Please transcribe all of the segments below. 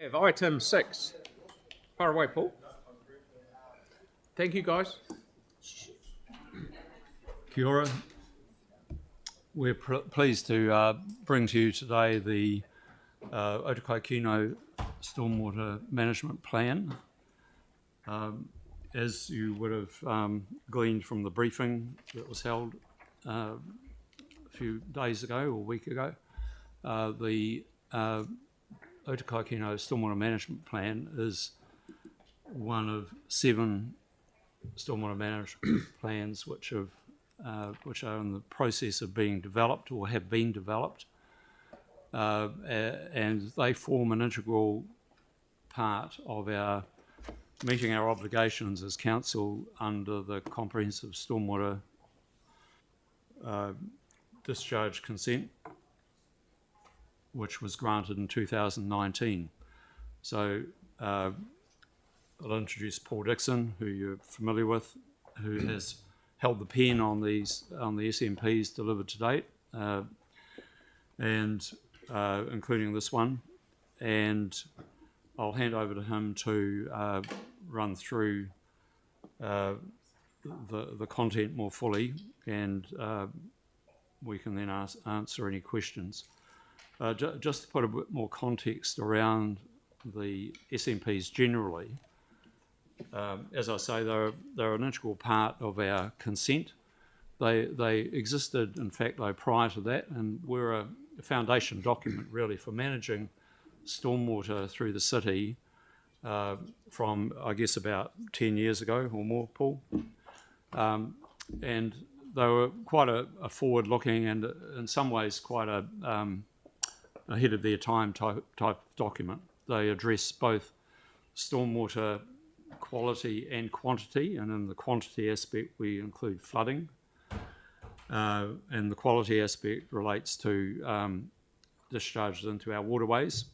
Have item 6. Far away, Paul. Thank you, guys. Kia ora. We're pleased to bring to you today the Otukaikino Stormwater Management Plan. As you would have gleaned from the briefing that was held a few days ago or a week ago, the Otukaikino Stormwater Management Plan is one of 7 stormwater management plans which are in the process of being developed or have been developed, and they form an integral part of our meeting our obligations as council under the comprehensive stormwater discharge consent, which was granted in 2019. So I'll introduce Paul Dixon, who you're familiar with, who has held the pen on the SMPs delivered to date, and including this one. And I'll hand over to him to run through the content more fully, and we can then answer any questions. Just to put a bit more context around the SMPs generally, as I say, they're an integral part of our consent. They existed, in fact, though, prior to that, and were a foundation document really for managing stormwater through the city from, I guess, about 10 years ago or more, Paul. And they were quite a forward-looking and, in some ways, quite a ahead of their time type document. They address both stormwater quality and quantity, and in the quantity aspect we include flooding, and the quality aspect relates to discharges into our waterways.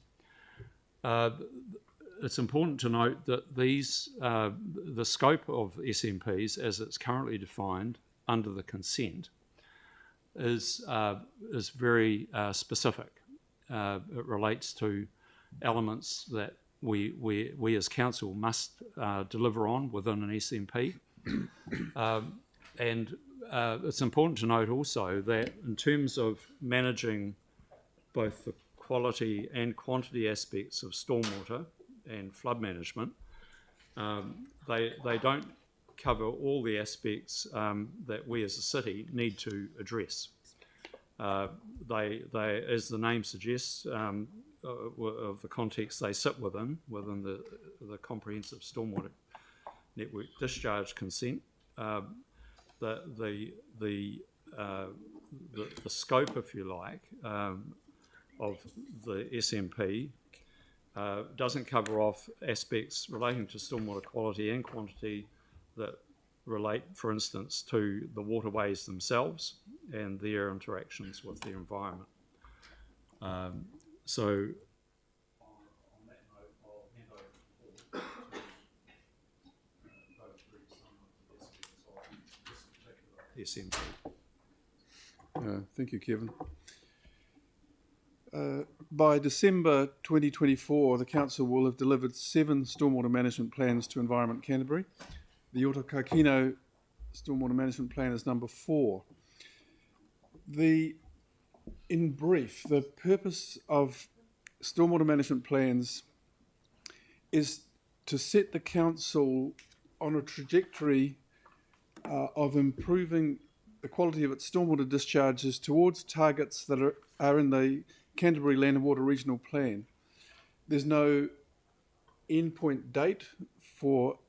It's important to note that these the scope of SMPs as it's currently defined under the consent is very specific. It relates to elements that we as council must deliver on within an SMP. And it's important to note also that in terms of managing both the quality and quantity aspects of stormwater and flood management, they don't cover all the aspects that we as a city need to address. They, as the name suggests, of the context they sit within the comprehensive stormwater network discharge consent, the scope, if you like, of the SMP doesn't cover off aspects relating to stormwater quality and quantity that relate, for instance, to the waterways themselves and their interactions with the environment. So on that note, I'll hand over to Paul to go through some of the aspects of this particular SMP. Thank you, Kevin. By December 2024, the Council will have delivered 7 stormwater management plans to Environment Canterbury. The Otukaikino Stormwater Management Plan is number 4. In brief, the purpose of stormwater management plans is to set the Council on a trajectory of improving the quality of its stormwater discharges towards targets that are in the Canterbury Land and Water Regional Plan. There's no endpoint date for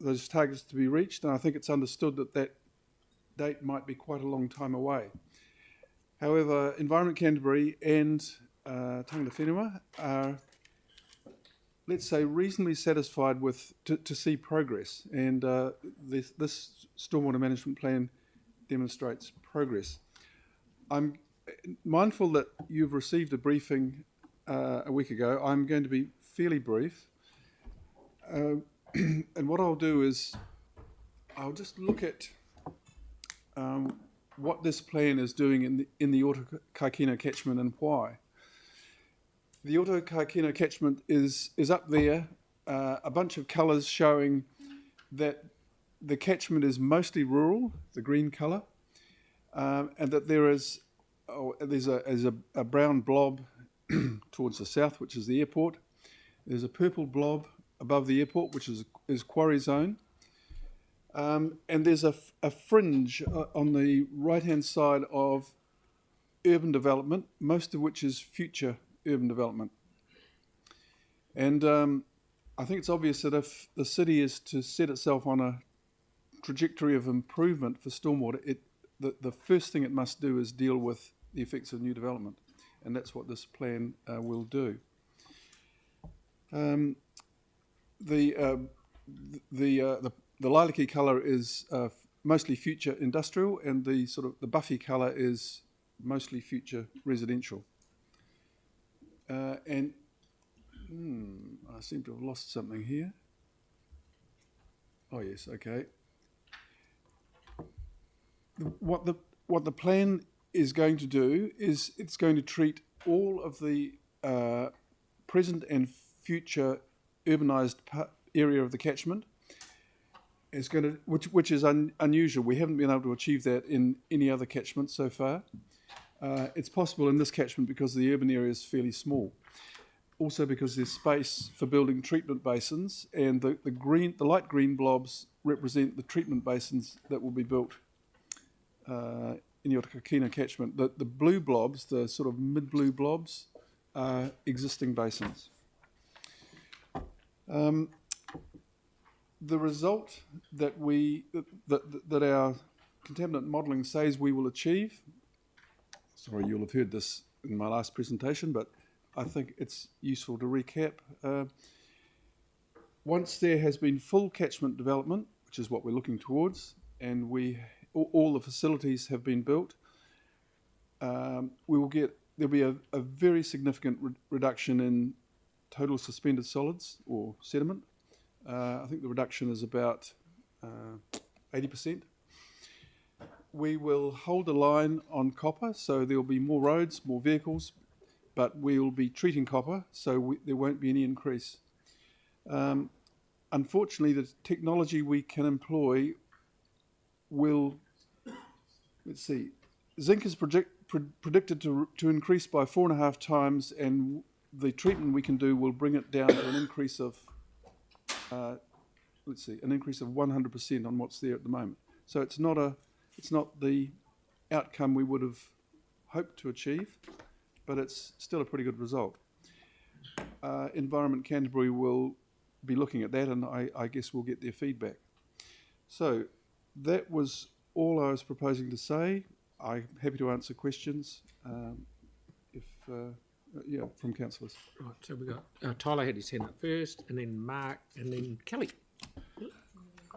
those targets to be reached, and I think it's understood that that date might be quite a long time away. However, Environment Canterbury and Tangata Whenua are, let's say, reasonably satisfied with to see progress, and this stormwater management plan demonstrates progress. I'm mindful that you've received a briefing a week ago. I'm going to be fairly brief, and what I'll do is I'll just look at what this plan is doing in the Otukaikino catchment and why. The Otukaikino catchment is up there, a bunch of colours showing that the catchment is mostly rural, the green colour, and that there's a brown blob towards the south, which is the airport. There's a purple blob above the airport, which is quarry zone. And there's a fringe on the right-hand side of urban development, most of which is future urban development. And I think it's obvious that if the city is to set itself on a trajectory of improvement for stormwater, the first thing it must do is deal with the effects of new development, and that's what this plan will do. The lilac-y colour is mostly future industrial, and the buffy colour is mostly future residential. I seem to have lost something here. Oh yes, okay. What the plan is going to do is it's going to treat all of the present and future urbanised area of the catchment. It's going to, which is unusual. We haven't been able to achieve that in any other catchment so far. It's possible in this catchment because the urban area is fairly small. Also because there's space for building treatment basins, and the light green blobs represent the treatment basins that will be built in the Otukaikino catchment. The blue blobs, the sort of mid-blue blobs, are existing basins. The result that our contaminant modelling says we will achieve, sorry, you'll have heard this in my last presentation, but I think it's useful to recap. Once there has been full catchment development, which is what we're looking towards, and all the facilities have been built, there'll be a very significant reduction in total suspended solids or sediment. I think the reduction is about 80%. We will hold a line on copper, so there'll be more roads, more vehicles, but we'll be treating copper, so there won't be any increase. Unfortunately, the technology we can employ will, let's see, zinc is predicted to increase by 4.5 times, and the treatment we can do will bring it down to an increase of, an increase of 100% on what's there at the moment. So it's not the outcome we would have hoped to achieve, but it's still a pretty good result. Environment Canterbury will be looking at that, and I guess we'll get their feedback. So that was all I was proposing to say. I'm happy to answer questions from councillors. Right, so we've got Tyler had his hand up first, and then Mark, and then Kelly.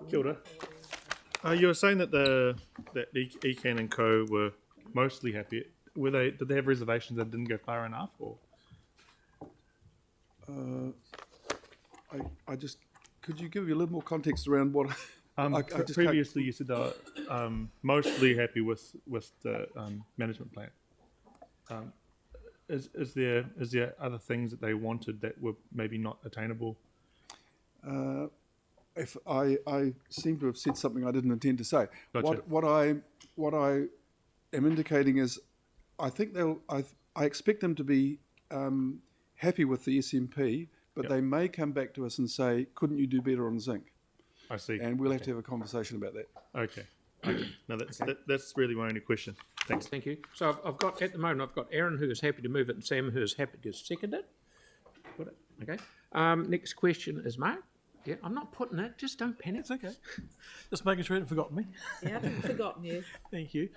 Kia ora. You were saying that Ecan and Co were mostly happy. Did they have reservations that didn't go far enough, or? Could you give me a little more context around what? Previously, you said they were mostly happy with the management plan. Is there other things that they wanted that were maybe not attainable? If I seem to have said something I didn't intend to say. Gotcha. What I am indicating is, I think I expect them to be happy with the SMP, but Yep. they may come back to us and say, couldn't you do better on zinc? I see. And we'll have to have a conversation about that. Okay. No, that's really my only question. Thanks. Thank you. So I've got Aaron, who is happy to move it, and Sam, who is happy to second it. Got it? Okay. Next question is Mark. Yeah, I'm not putting it. Just don't panic. It's okay. Just making sure you haven't forgotten me. Yeah, I haven't forgotten you. Thank you.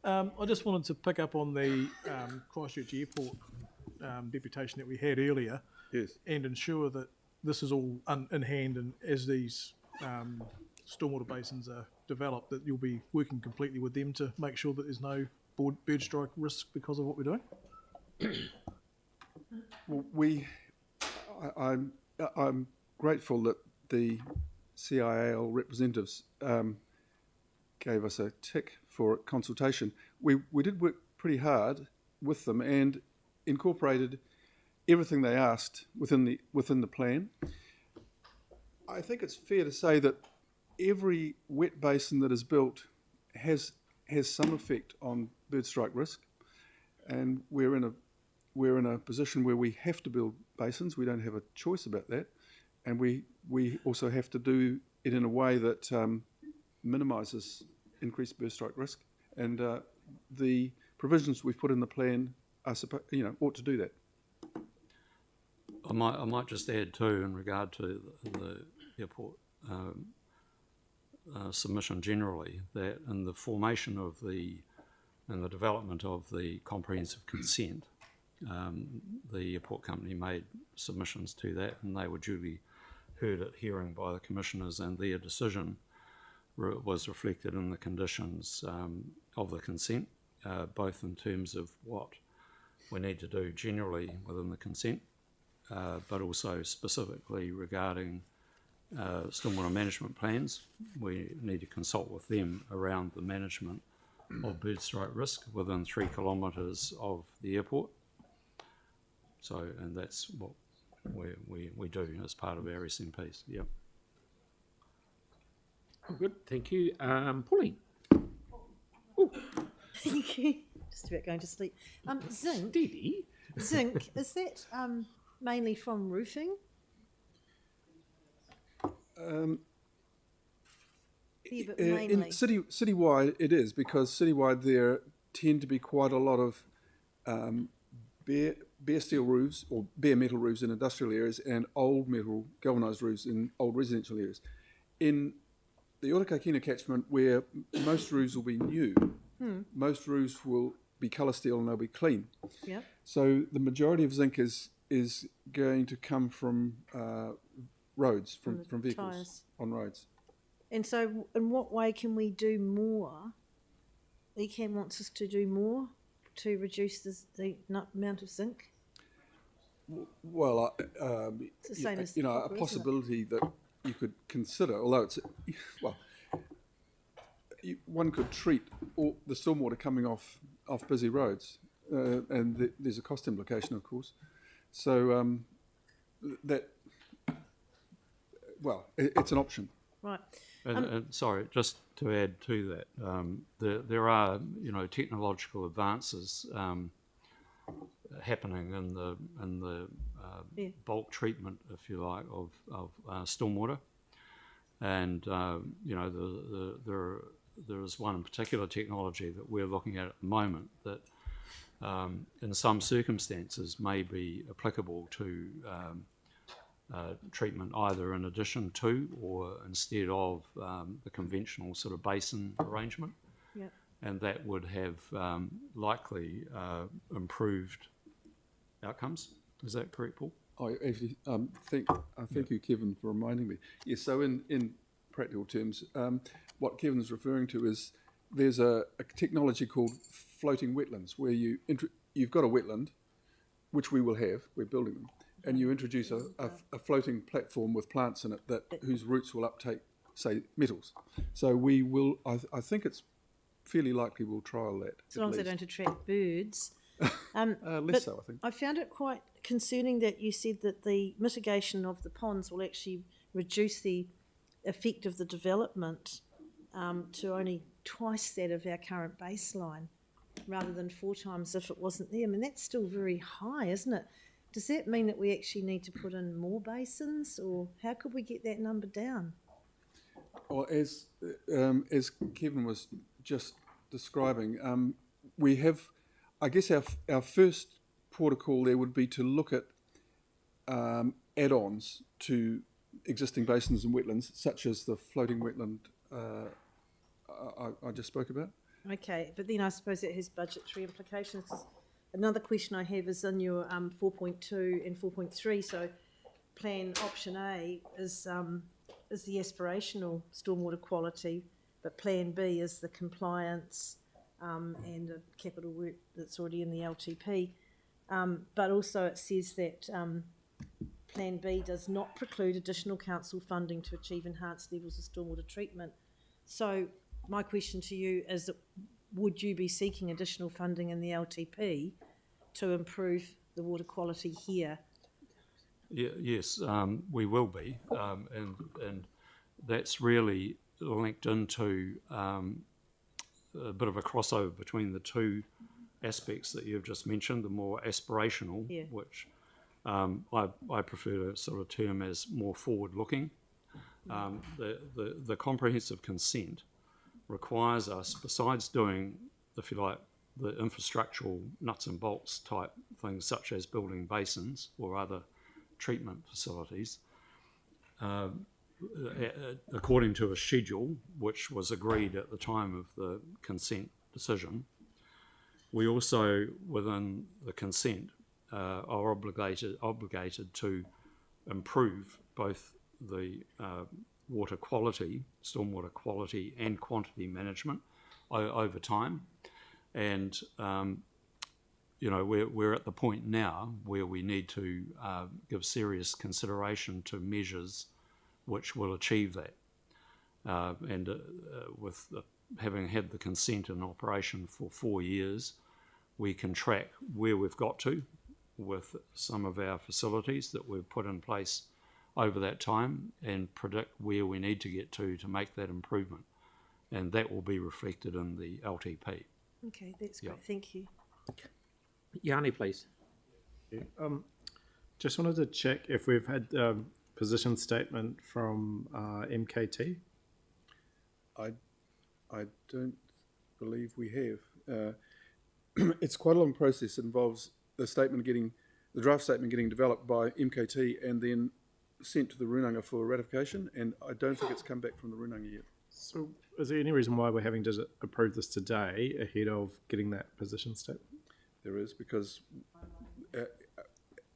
I just wanted to pick up on the Christchurch Airport deputation that we had earlier, Yes. and ensure that this is all in hand, and as these stormwater basins are developed, that you'll be working completely with them to make sure that there's no bird strike risk because of what we're doing. Well, I'm grateful that the CIAL representatives gave us a tick for consultation. We did work pretty hard with them and incorporated everything they asked within the plan. I think it's fair to say that every wet basin that is built has some effect on bird strike risk, and we're in a position where we have to build basins. We don't have a choice about that, and we also have to do it in a way that minimises increased bird strike risk. And the provisions we've put in the plan are ought to do that. I might just add too, in regard to the airport submission generally, that in the formation of and the development of the comprehensive consent, the airport company made submissions to that, and they were duly heard at hearing by the commissioners, and their decision was reflected in the conditions of the consent, both in terms of what we need to do generally within the consent, but also specifically regarding stormwater management plans. We need to consult with them around the management of bird strike risk within 3 kilometres of the airport. So, and that's what we do as part of our SMPs. Yep. Good, thank you. Pauline? Thank you. Just about going to sleep. Zinc. Steady. Zinc, is that mainly from roofing? Yeah, but mainly. In citywide, it is, because citywide there tend to be quite a lot of bare steel roofs or bare metal roofs in industrial areas and old metal galvanised roofs in old residential areas. In the Otukaikino catchment, where most roofs will be new, most roofs will be colour steel and they'll be clean. Yep. So the majority of zinc is going to come from roads, from vehicles tyres. on roads. And so in what way can we do more? ECAN wants us to do more to reduce the amount of zinc? Well, It's the same as a copper, isn't it? possibility that you could consider, although it's, well, one could treat all the stormwater coming off busy roads, and there's a cost implication, of course. So it's an option. Right. And sorry, just to add to that, there are technological advances happening in the bulk treatment, if you like, of stormwater, and there is one particular technology that we're looking at the moment that, in some circumstances, may be applicable to treatment either in addition to or instead of the conventional sort of basin arrangement. Yep. And that would have likely improved outcomes. Is that correct, Paul? I actually thank you, Kevin, for reminding me. Yes, so in practical terms, what Kevin is referring to is there's a technology called floating wetlands, where you've got a wetland, which we will have, we're building them, and you introduce a floating platform with plants in it whose roots will uptake, say, metals. So we will, I think it's fairly likely we'll trial that. As long as they don't attract birds. Less so, I think. I found it quite concerning that you said that the mitigation of the ponds will actually reduce the effect of the development to only twice that of our current baseline, rather than 4 times if it wasn't there. I mean, that's still very high, isn't it? Does that mean that we actually need to put in more basins, or how could we get that number down? Well, as Kevin was just describing, we have, I guess our first protocol there would be to look at add-ons to existing basins and wetlands, such as the floating wetland I just spoke about. Okay, but then I suppose it has budgetary implications. 'Cause another question I have is in your 4.2 and 4.3. So, plan option A is the aspirational stormwater quality, but plan B is the compliance and the capital work that's already in the LTP. But also it says that plan B does not preclude additional council funding to achieve enhanced levels of stormwater treatment. So my question to you is, would you be seeking additional funding in the LTP to improve the water quality here. Yes, we will be, and that's really linked into a bit of a crossover between the two aspects that you've just mentioned, the more aspirational, Yeah. which I prefer to sort of term as more forward-looking. The comprehensive consent requires us, besides doing, if you like, the infrastructural nuts and bolts type things such as building basins or other treatment facilities, according to a schedule which was agreed at the time of the consent decision, we also, within the consent, are obligated to improve both the water quality, stormwater quality and quantity management over time. And we're at the point now where we need to give serious consideration to measures which will achieve that. With having had the consent in operation for 4 years, we can track where we've got to with some of our facilities that we've put in place over that time and predict where we need to get to make that improvement. And that will be reflected in the LTP. Okay, that's great. Yeah. Thank you. Yanni, please. Just wanted to check if we've had a position statement from MKT. I don't believe we have. It's quite a long process. It involves the draft statement getting developed by MKT and then sent to the Runanga for ratification, and I don't think it's come back from the Runanga yet. So is there any reason why we're having to approve this today ahead of getting that position statement? There is, because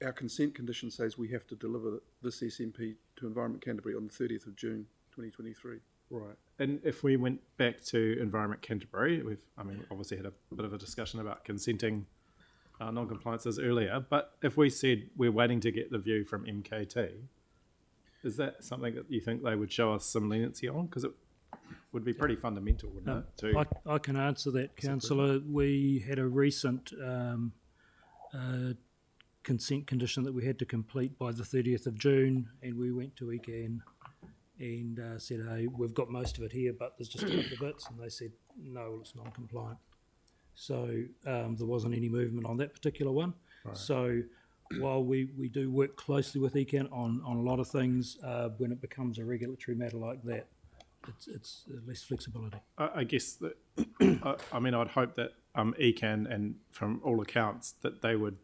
our consent condition says we have to deliver this SMP to Environment Canterbury on the 30th of June 2023. Right. And if we went back to Environment Canterbury, we've obviously had a bit of a discussion about consenting non-compliances earlier, but if we said we're waiting to get the view from MKT, is that something that you think they would show us some leniency on? Because it would be pretty fundamental, wouldn't it? I can answer that, Councillor. We had a recent consent condition that we had to complete by the 30th of June, and we went to ECAN and said, hey, we've got most of it here, but there's just a couple of bits, and they said, no, it's non-compliant. So there wasn't any movement on that particular one. Right. So while we do work closely with ECAN on a lot of things, when it becomes a regulatory matter like that, it's less flexibility. I guess that, I'd hope that ECAN, and from all accounts, that they would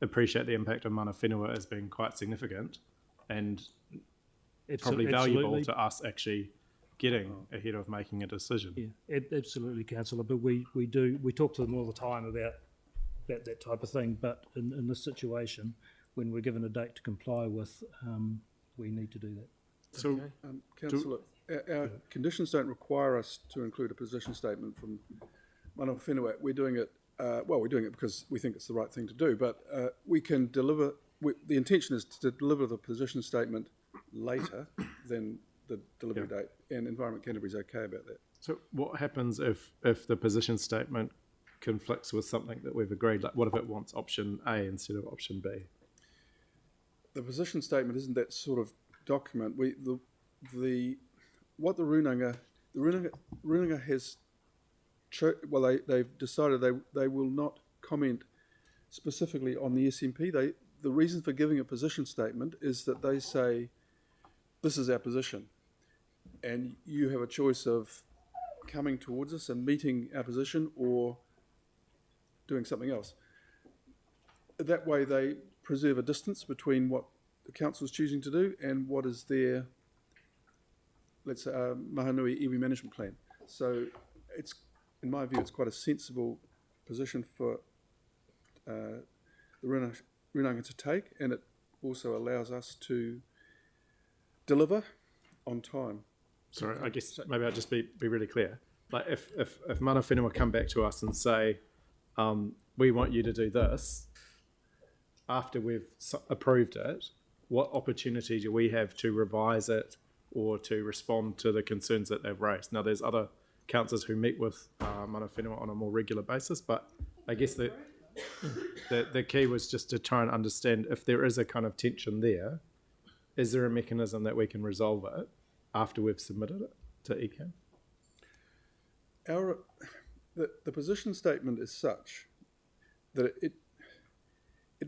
appreciate the impact of mana whenua as being quite significant and probably valuable to us actually getting ahead of making a decision. Yeah, absolutely, Councillor. But we talk to them all the time about that type of thing. But in this situation, when we're given a date to comply with, we need to do that. So, Councillor, our conditions don't require us to include a position statement from mana whenua. We're doing it. We're doing it because we think it's the right thing to do. But we can deliver. The intention is to deliver the position statement later than the delivery date, and Environment Canterbury's okay about that. So what happens if the position statement conflicts with something that we've agreed? Like, what if it wants option A instead of option B? The position statement isn't that sort of document. What the Runanga has, they've decided they will not comment specifically on the SMP. The reason for giving a position statement is that they say, this is our position, and you have a choice of coming towards us and meeting our position or doing something else. That way they preserve a distance between what the council is choosing to do and what is their, let's say, Mahanui iwi management plan. So it's, in my view, it's quite a sensible position for the Runanga to take, and it also allows us to deliver on time. Sorry, I guess maybe I'll just be really clear. Like if mana whenua come back to us and say, we want you to do this, after we've approved it, what opportunity do we have to revise it or to respond to the concerns that they've raised? Now, there's other councillors who meet with mana whenua on a more regular basis, but I guess that the key was just to try and understand if there is a kind of tension there, is there a mechanism that we can resolve it after we've submitted it to ECAN? The position statement is such that it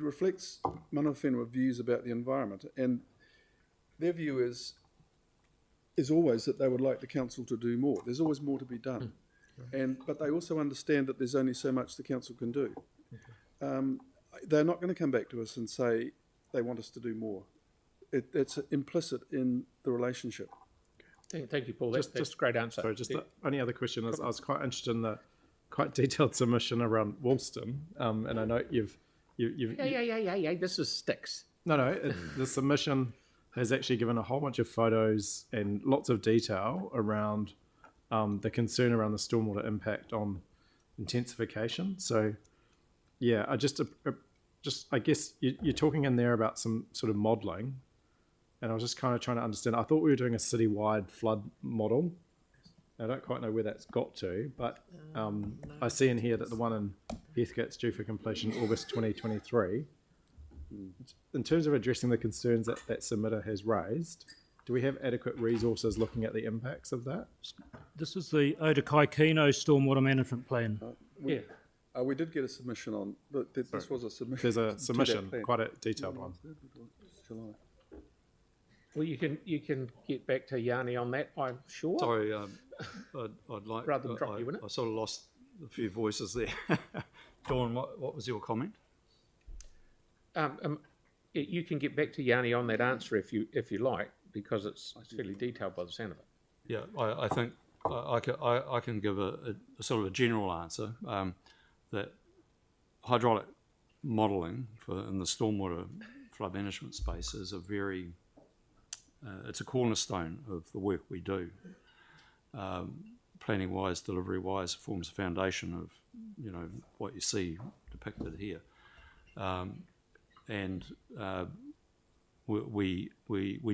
reflects mana whenua views about the environment, and their view is always that they would like the council to do more. There's always more to be done, but they also understand that there's only so much the council can do. They're not going to come back to us and say they want us to do more. It's implicit in the relationship. Thank you, Paul. That's a great answer. Sorry, just the only other question is I was quite interested in the quite detailed submission around Woolston, and I know you've Yeah. This is sticks. No, the submission has actually given a whole bunch of photos and lots of detail around the concern around the stormwater impact on intensification. So, yeah, I guess you're talking in there about some sort of modelling, and I was just kind of trying to understand. I thought we were doing a citywide flood model. I don't quite know where that's got to, but I see in here that the one in Heathcote's due for completion August 2023. In terms of addressing the concerns that submitter has raised, do we have adequate resources looking at the impacts of that? This is the Otukaikino Stormwater Management Plan. We did get a submission on, but this was a submission. There's a to submission, that plan. quite a detailed one. July. Well, you can get back to Yanni on that, I'm sure. Sorry, I'd like... Rather than drop you in it. I sort of lost a few voices there. Dawn, what was your comment? You can get back to Yanni on that answer if you like, because it's fairly detailed by the sound of it. Yeah, I think I can give a sort of a general answer that hydraulic modelling in the stormwater flood management space is it's a cornerstone of the work we do. Planning wise, delivery wise, forms a foundation of what you see depicted here, and we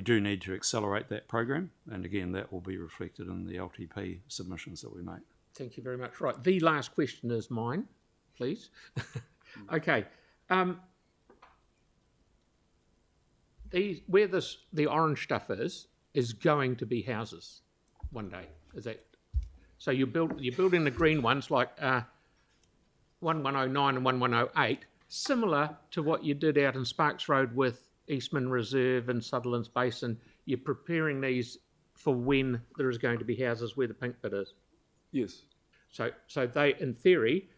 do need to accelerate that program, and again that will be reflected in the LTP submissions that we make. Thank you very much. Right, the last question is mine, please. Okay. Where the orange stuff is going to be houses one day. Is that so? You're building the green ones like 1109 and 1108, similar to what you did out in Sparks Road with Eastman Reserve and Sutherland's Basin. You're preparing these for when there is going to be houses where the pink bit is. Yes. So they, in theory,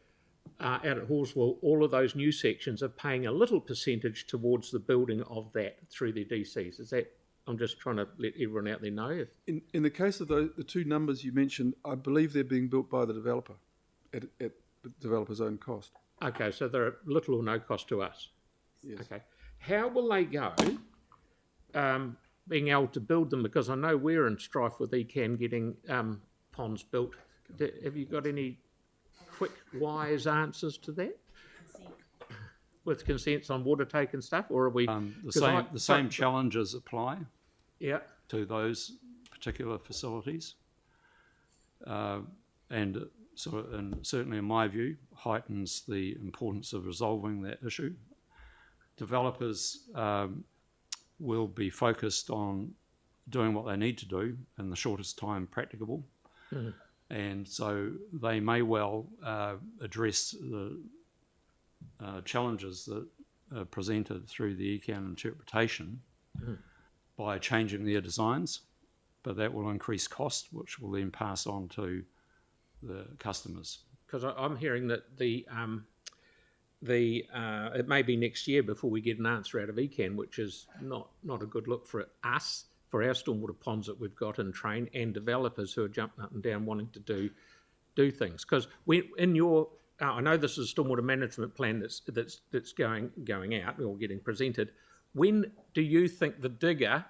out at Hallswell, all of those new sections are paying a little percentage towards the building of that through their DCs. Is that? I'm just trying to let everyone out there know. In the case of the two numbers you mentioned, I believe they're being built by the developer at the developer's own cost. Okay, so they're little or no cost to us. Yes. Okay. How will they go being able to build them? Because I know we're in strife with ECAN getting ponds built. Have you got any quick, wise answers to that? With consents on water take and stuff, or are we the same challenges apply to those particular facilities, and certainly in my view heightens the importance of resolving that issue. Developers will be focused on doing what they need to do in the shortest time practicable, and so they may well address the challenges that are presented through the ECAN interpretation by changing their designs, but that will increase cost, which will then pass on to the customers. Because I'm hearing that it may be next year before we get an answer out of ECAN, which is not a good look for us, for our stormwater ponds that we've got in train, and developers who are jumping up and down wanting to do things. Because in your I know this is a stormwater management plan that's going out or getting presented. When do you think the digger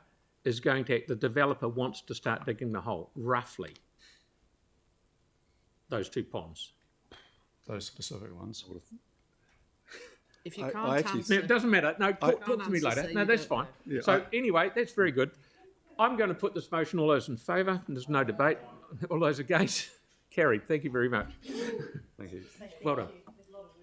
is going to act? The developer wants to start digging the hole, roughly. Those two ponds. Those specific ones. If you can't No, it doesn't matter. No, talk to me later. No, that's fine. Yeah, so anyway, that's very good. I'm going to put this motion. All those in favour? There's no debate. All those against? Carried. Thank you very much. Thank you. Well done.